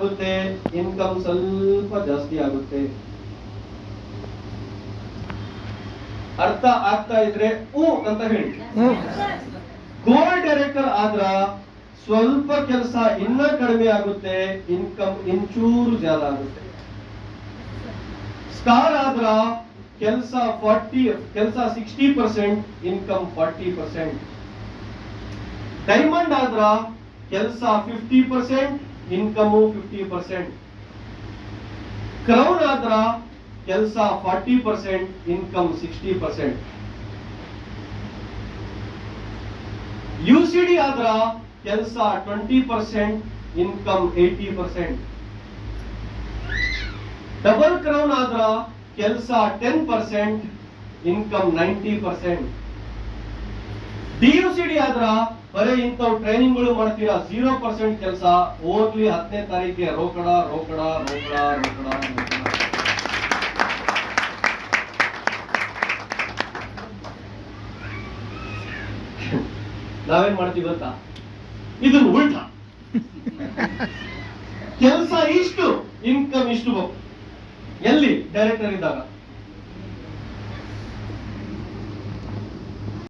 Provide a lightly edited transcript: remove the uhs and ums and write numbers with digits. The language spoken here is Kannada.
ಆಗುತ್ತೆ, ಇನ್ಕಮ್ ಸ್ವಲ್ಪ ಜಾಸ್ತಿ ಆಗುತ್ತೆ. ಅರ್ಥ ಆಗ್ತಾ ಇದ್ರೆ ಅಂತ ಹೇಳಿ. ಗೋಲ್ಡ್ ಡೈರೆಕ್ಟರ್ ಆದ್ರ ಸ್ವಲ್ಪ ಕೆಲಸ ಇನ್ನ ಕಡಿಮೆ ಆಗುತ್ತೆ, ಇನ್ಕಮ್ ಇಂಚೂರು ಜಾಲ ಆಗುತ್ತೆ. ಸ್ಟಾರ್ ಆದ್ರ ಕೆಲಸ 60%, ಇನ್ಕಮ್ 40%. ಡೈಮಂಡ್ ಆದ್ರ ಕೆಲಸ 50%, ಇನ್ಕಮ್ 50%. ಕ್ರೌನ್ ಆದ್ರ ಕೆಲಸ 40%, ಇನ್ಕಮ್ 60%. ಯುಸಿಡಿ ಆದ್ರ ಕೆಲಸ 20%, ಇನ್ಕಮ್ 80%. ಡಬಲ್ ಕ್ರೌನ್ ಆದ್ರ ಕೆಲಸ 10%, ಇನ್ಕಮ್ 90%. ಡಿಯುಸಿಡಿ ಆದ್ರ ಬರೀ ಇಂಥವು ಟ್ರೈನಿಂಗ್ಗಳು ಮಾಡ್ತೀರಾ, 0% ಕೆಲಸ. ಓನ್ಲಿ 10ನೇ ತಾರೀಕಿಗೆ ರೋಕಡ ರೋಕಡ ರೋಕಡ ರೋಕಡ ರೋಕಡ. ನಾವೇನ್ ಮಾಡ್ತೀವಿ ಗೊತ್ತಾ, ಇದನ್ನು ಉಲ್ಟಾ. ಕೆಲಸ ಇಷ್ಟು, ಇನ್ಕಮ್ ಇಷ್ಟು. ಎಲ್ಲಿ ಡೈರೆಕ್ಟರ್ ಇದ್ದಾಗ